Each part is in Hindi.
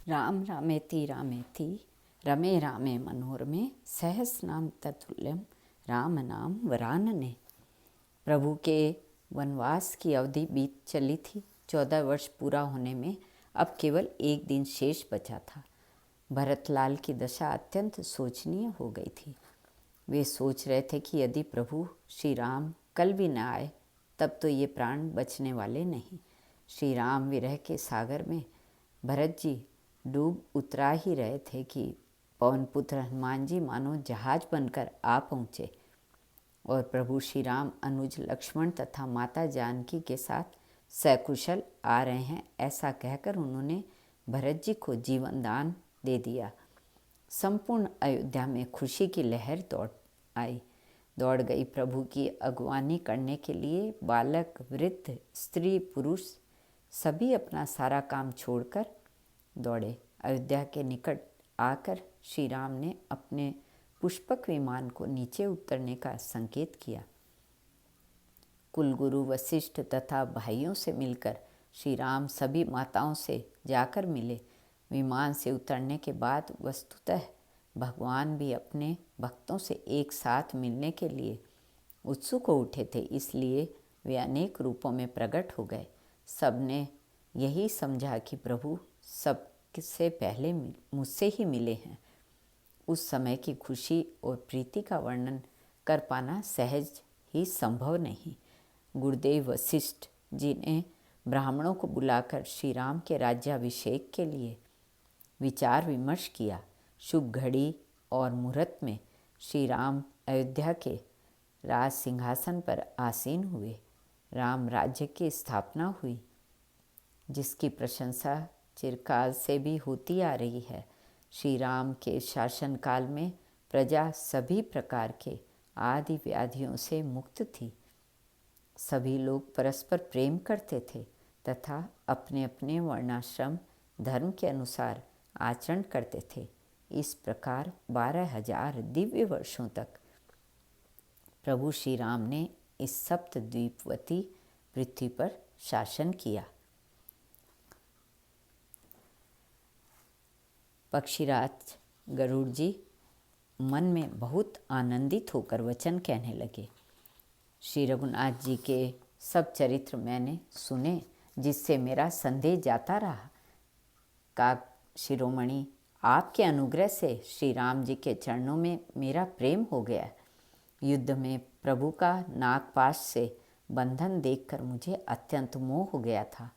राम रामेति रमे रामे मनोरमे सहस्रनाम तत्तुल्यम राम नाम वरानने। प्रभु के वनवास की अवधि बीत चली थी। 14 वर्ष पूरा होने में अब केवल एक दिन शेष बचा था। भरतलाल की दशा अत्यंत शोचनीय हो गई थी। वे सोच रहे थे कि यदि प्रभु श्री राम कल भी न आए तब तो ये प्राण बचने वाले नहीं। श्री राम विरह के सागर में भरत जी डूब उतरा ही रहे थे कि पवन पुत्र हनुमान जी मानो जहाज बनकर आ पहुँचे और प्रभु श्री राम अनुज लक्ष्मण तथा माता जानकी के साथ सकुशल आ रहे हैं, ऐसा कहकर उन्होंने भरत जी को जीवन दान दे दिया। संपूर्ण अयोध्या में खुशी की लहर दौड़ गई। प्रभु की अगवानी करने के लिए बालक, वृद्ध, स्त्री, पुरुष सभी अपना सारा काम छोड़कर दौड़े। अयोध्या के निकट आकर श्री राम ने अपने पुष्पक विमान को नीचे उतरने का संकेत किया। कुलगुरु वशिष्ठ तथा भाइयों से मिलकर श्री राम सभी माताओं से जाकर मिले। विमान से उतरने के बाद वस्तुतः भगवान भी अपने भक्तों से एक साथ मिलने के लिए उत्सुक हो उठे थे, इसलिए वे अनेक रूपों में प्रकट हो गए। सबने यही समझा कि प्रभु सबसे पहले मुझसे ही मिले हैं। उस समय की खुशी और प्रीति का वर्णन कर पाना सहज ही संभव नहीं। गुरुदेव वशिष्ठ जी ने ब्राह्मणों को बुलाकर श्री राम के राज्याभिषेक के लिए विचार विमर्श किया। शुभ घड़ी और मुहूर्त में श्री राम अयोध्या के राज सिंहासन पर आसीन हुए। राम राज्य की स्थापना हुई, जिसकी प्रशंसा चिरकाल से भी होती आ रही है। श्री राम के शासनकाल में प्रजा सभी प्रकार के आदि व्याधियों से मुक्त थी। सभी लोग परस्पर प्रेम करते थे तथा अपने अपने वर्णाश्रम धर्म के अनुसार आचरण करते थे। इस प्रकार 12,000 दिव्य वर्षों तक प्रभु श्री राम ने इस सप्तद्वीपवती पृथ्वी पर शासन किया। पक्षीराज गरुड़ जी मन में बहुत आनंदित होकर वचन कहने लगे। श्री रघुनाथ जी के सब चरित्र मैंने सुने, जिससे मेरा संदेह जाता रहा। काक शिरोमणि, आपके अनुग्रह से श्री राम जी के चरणों में मेरा प्रेम हो गया। युद्ध में प्रभु का नागपाश से बंधन देखकर मुझे अत्यंत मोह हो गया था।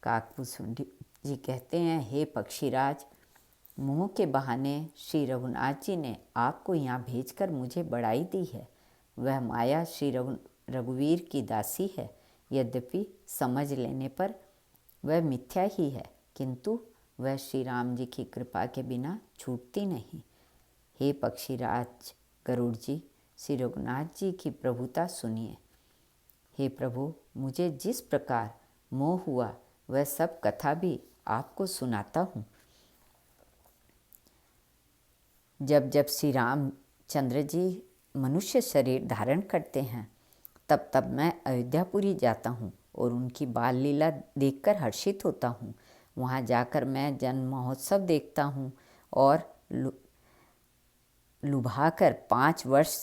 काकभूषुंडी जी कहते हैं, हे पक्षीराज, मोह के बहाने श्री रघुनाथ जी ने आपको यहाँ भेजकर मुझे बड़ाई दी है। वह माया श्री रघुवीर की दासी है। यद्यपि समझ लेने पर वह मिथ्या ही है, किंतु वह श्री राम जी की कृपा के बिना छूटती नहीं। हे पक्षीराज गरुड़ जी, श्री रघुनाथ जी की प्रभुता सुनिए। हे प्रभु, मुझे जिस प्रकार मोह हुआ वह सब कथा भी आपको सुनाता हूँ। जब जब श्री रामचंद्र जी मनुष्य शरीर धारण करते हैं, तब तब मैं अयोध्यापुरी जाता हूँ और उनकी बाल लीला देखकर हर्षित होता हूँ। वहाँ जाकर मैं जन्म महोत्सव देखता हूँ और लुभाकर 5 वर्ष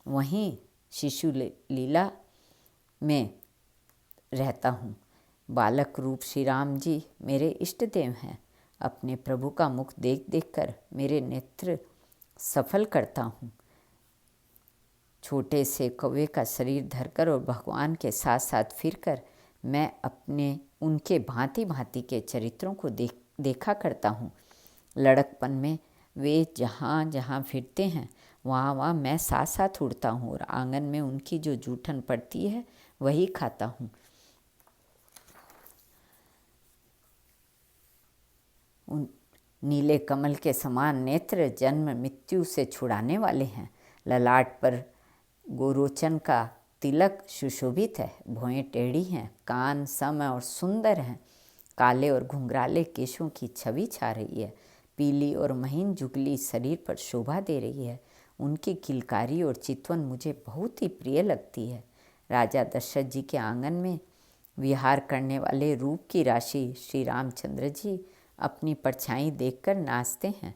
वहीं शिशु लीला में रहता हूँ। बालक रूप श्री राम जी मेरे इष्ट देव हैं। अपने प्रभु का मुख देख देख कर मेरे नेत्र सफल करता हूँ। छोटे से कौवे का शरीर धरकर और भगवान के साथ साथ फिरकर मैं अपने उनके भांति भांति के चरित्रों को देखा करता हूँ। लड़कपन में वे जहाँ जहाँ फिरते हैं वहाँ वहाँ मैं साथ साथ उड़ता हूँ और आंगन में उनकी जो जूठन पड़ती है वही खाता हूँ। उन नीले कमल के समान नेत्र जन्म मृत्यु से छुड़ाने वाले हैं। ललाट पर गोरोचन का तिलक सुशोभित है। भौहें टेढ़ी हैं, कान सम और सुंदर हैं। काले और घुंघराले केशों की छवि छा रही है। पीली और महीन जुगली शरीर पर शोभा दे रही है। उनकी किलकारी और चितवन मुझे बहुत ही प्रिय लगती है। राजा दशरथ जी के आंगन में विहार करने वाले रूप की राशि श्री रामचंद्र जी अपनी परछाई देखकर नाचते हैं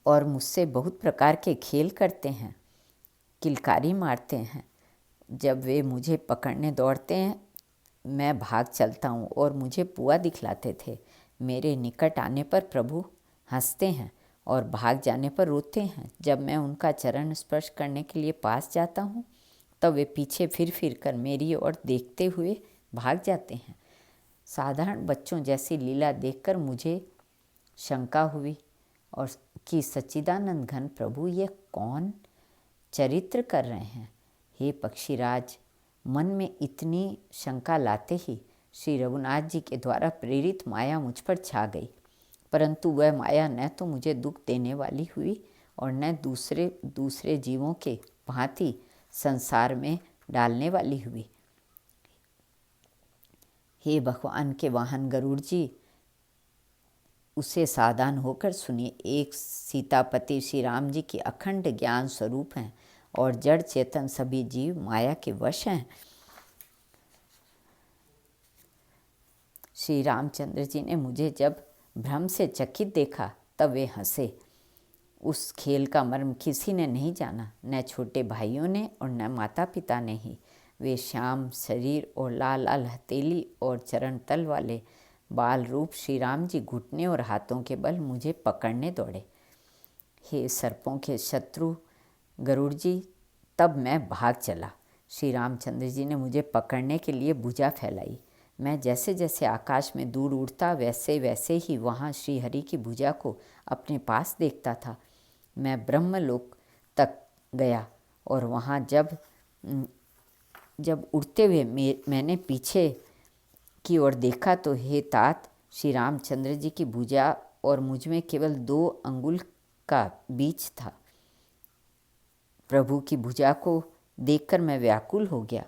और मुझसे बहुत प्रकार के खेल करते हैं, किलकारी मारते हैं। जब वे मुझे पकड़ने दौड़ते हैं मैं भाग चलता हूँ और मुझे पुआ दिखलाते थे। मेरे निकट आने पर प्रभु हंसते हैं और भाग जाने पर रोते हैं। जब मैं उनका चरण स्पर्श करने के लिए पास जाता हूँ तब वे पीछे फिर कर मेरी ओर देखते हुए भाग जाते हैं। साधारण बच्चों जैसी लीला देखकर मुझे शंका हुई और कि सच्चिदानंद घन प्रभु ये कौन चरित्र कर रहे हैं। हे पक्षीराज, मन में इतनी शंका लाते ही श्री रघुनाथ जी के द्वारा प्रेरित माया मुझ पर छा गई, परंतु वह माया न तो मुझे दुख देने वाली हुई और न दूसरे जीवों के भांति संसार में डालने वाली हुई। हे भगवान के वाहन गरुड़ जी, उसे सावधान होकर सुनिए। एक सीतापति श्री राम जी की अखंड ज्ञान स्वरूप हैं और जड़ चेतन सभी जीव माया के वश हैं। श्री रामचंद्र जी ने मुझे जब भ्रम से चकित देखा तब वे हंसे। उस खेल का मर्म किसी ने नहीं जाना, न छोटे भाइयों ने और न माता पिता ने ही। वे श्याम शरीर और लाल लाल हथेली और चरण तल वाले बाल रूप श्री राम जी घुटने और हाथों के बल मुझे पकड़ने दौड़े। हे सर्पों के शत्रु गरुड़ जी, तब मैं भाग चला। श्री रामचंद्र जी ने मुझे पकड़ने के लिए भुजा फैलाई। मैं जैसे जैसे आकाश में दूर उड़ता वैसे वैसे ही वहाँ श्री हरि की भुजा को अपने पास देखता था। मैं ब्रह्मलोक तक गया और वहाँ जब उड़ते हुए मैंने पीछे की ओर देखा तो हे तात, श्री रामचंद्र जी की भुजा और मुझ में केवल 2 अंगुल का बीच था। प्रभु की भुजा को देखकर मैं व्याकुल हो गया।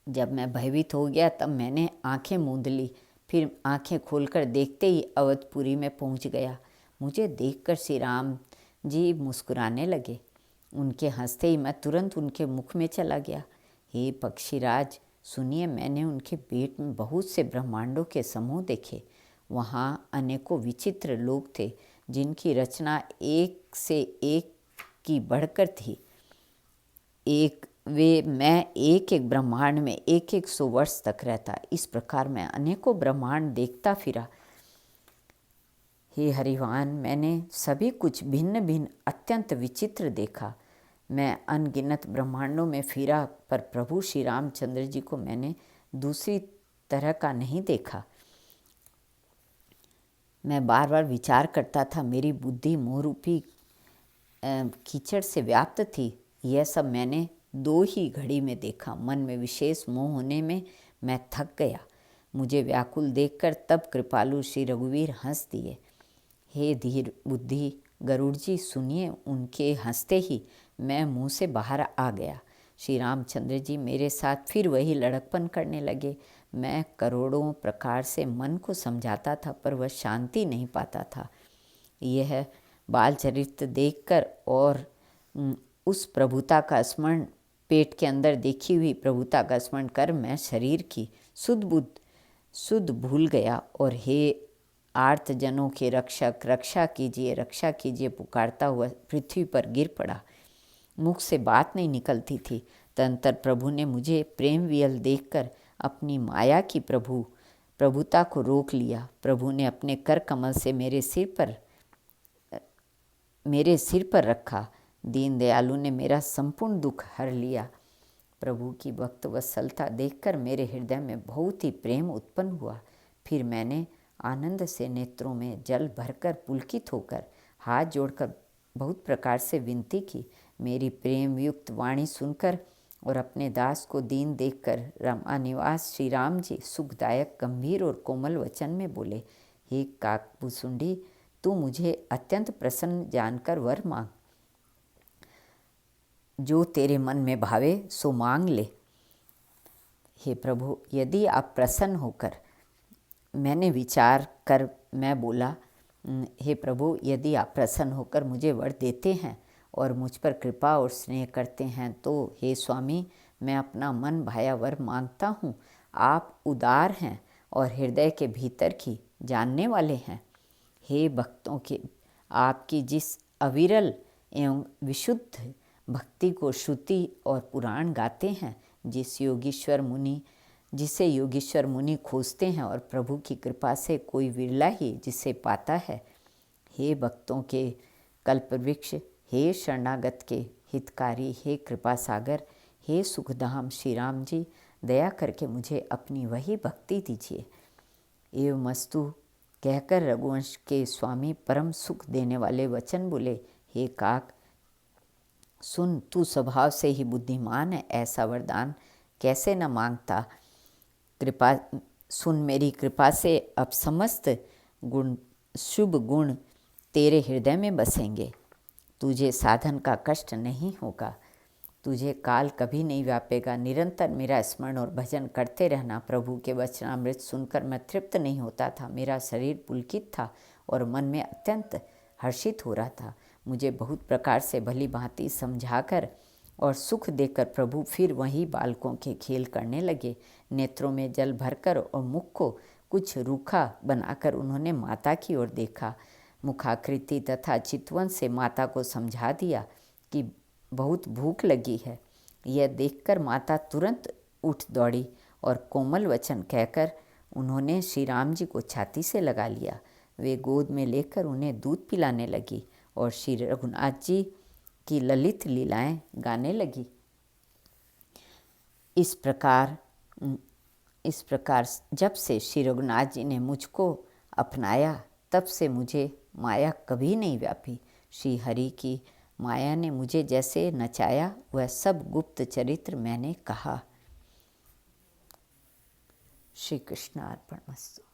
जब मैं भयभीत हो गया तब मैंने आंखें मूंद ली। फिर आंखें खोलकर देखते ही अवधपुरी में पहुंच गया। मुझे देखकर श्री राम जी मुस्कुराने लगे। उनके हंसते ही मैं तुरंत उनके मुख में चला गया। हे पक्षीराज, सुनिए, मैंने उनके पेट में बहुत से ब्रह्मांडों के समूह देखे। वहाँ अनेकों विचित्र लोग थे जिनकी रचना एक से एक की बढ़कर थी। मैं एक एक ब्रह्मांड में 100 वर्ष तक रहता। इस प्रकार मैं अनेकों ब्रह्मांड देखता फिरा। हे हरिवान, मैंने सभी कुछ भिन्न भिन्न अत्यंत विचित्र देखा। मैं अनगिनत ब्रह्मांडों में फिरा पर प्रभु श्री रामचंद्र जी को मैंने दूसरी तरह का नहीं देखा। मैं बार बार विचार करता था। मेरी बुद्धि मोहरूपी कीचड़ से व्याप्त थी। यह सब मैंने 2 ही घड़ी में देखा। मन में विशेष मोह होने में मैं थक गया। मुझे व्याकुल देखकर तब कृपालु श्री रघुवीर हंस दिए। हे धीर बुद्धि गरुड़ जी, सुनिए। उनके हंसते ही मैं मुंह से बाहर आ गया। श्री रामचंद्र जी मेरे साथ फिर वही लड़कपन करने लगे। मैं करोड़ों प्रकार से मन को समझाता था पर वह शांति नहीं पाता था। यह बाल चरित्र देखकर और उस प्रभुता का स्मरण, पेट के अंदर देखी हुई प्रभुता का स्मरण कर मैं शरीर की शुद्ध भूल गया और हे आर्त जनों के रक्षक, रक्षा कीजिए पुकारता हुआ पृथ्वी पर गिर पड़ा। मुख से बात नहीं निकलती थी। तदंतर प्रभु ने मुझे प्रेम वियल देखकर अपनी माया की प्रभुता को रोक लिया। प्रभु ने अपने कर कमल से मेरे सिर पर रखा। दीन दयालु ने मेरा संपूर्ण दुख हर लिया। प्रभु की भक्त वत्सलता देखकर मेरे हृदय में बहुत ही प्रेम उत्पन्न हुआ। फिर मैंने आनंद से नेत्रों में जल भरकर पुलकित होकर हाथ जोड़कर बहुत प्रकार से विनती की। मेरी प्रेम युक्त वाणी सुनकर और अपने दास को दीन देखकर रामानिवास श्री राम जी सुखदायक गंभीर और कोमल वचन में बोले, हे काकभुसुंडी, तू मुझे अत्यंत प्रसन्न जानकर वर मांग। जो तेरे मन में भावे सो मांग ले। हे प्रभु, यदि आप प्रसन्न होकर, मैंने विचार कर मैं बोला, हे प्रभु, यदि आप प्रसन्न होकर मुझे वर देते हैं और मुझ पर कृपा और स्नेह करते हैं तो हे स्वामी, मैं अपना मन भाया वर मांगता हूँ। आप उदार हैं और हृदय के भीतर की जानने वाले हैं। हे भक्तों के, आपकी जिस अविरल एवं विशुद्ध भक्ति को श्रुति और पुराण गाते हैं, जिसे योगीश्वर मुनि खोजते हैं और प्रभु की कृपा से कोई विरला ही जिसे पाता है। हे भक्तों के कल्पवृक्ष, हे शरणागत के हितकारी, हे कृपा सागर, हे सुखधाम श्री राम जी, दया करके मुझे अपनी वही भक्ति दीजिए। एवं मस्तु कहकर रघुवंश के स्वामी परम सुख देने वाले वचन बोले, हे काक सुन, तू स्वभाव से ही बुद्धिमान है, ऐसा वरदान कैसे न मांगता। कृपा सुन, मेरी कृपा से अब समस्त गुण, शुभ गुण तेरे हृदय में बसेंगे। तुझे साधन का कष्ट नहीं होगा, तुझे काल कभी नहीं व्यापेगा। निरंतर मेरा स्मरण और भजन करते रहना। प्रभु के वचनामृत सुनकर मैं तृप्त नहीं होता था। मेरा शरीर पुलकित था और मन में अत्यंत हर्षित हो रहा था। मुझे बहुत प्रकार से भली भांति समझाकर और सुख देकर प्रभु फिर वही बालकों के खेल करने लगे। नेत्रों में जल भरकर और मुख को कुछ रूखा बनाकर उन्होंने माता की ओर देखा। मुखाकृति तथा चितवन से माता को समझा दिया कि बहुत भूख लगी है। यह देखकर माता तुरंत उठ दौड़ी और कोमल वचन कहकर उन्होंने श्री राम जी को छाती से लगा लिया। वे गोद में लेकर उन्हें दूध पिलाने लगी और श्री रघुनाथ जी की ललित लीलाएं गाने लगी। इस प्रकार जब से श्री रघुनाथ जी ने मुझको अपनाया, तब से मुझे माया कभी नहीं व्यापी। श्री हरि की माया ने मुझे जैसे नचाया, वह सब गुप्त चरित्र मैंने कहा। श्री कृष्ण अर्पणमस्तु।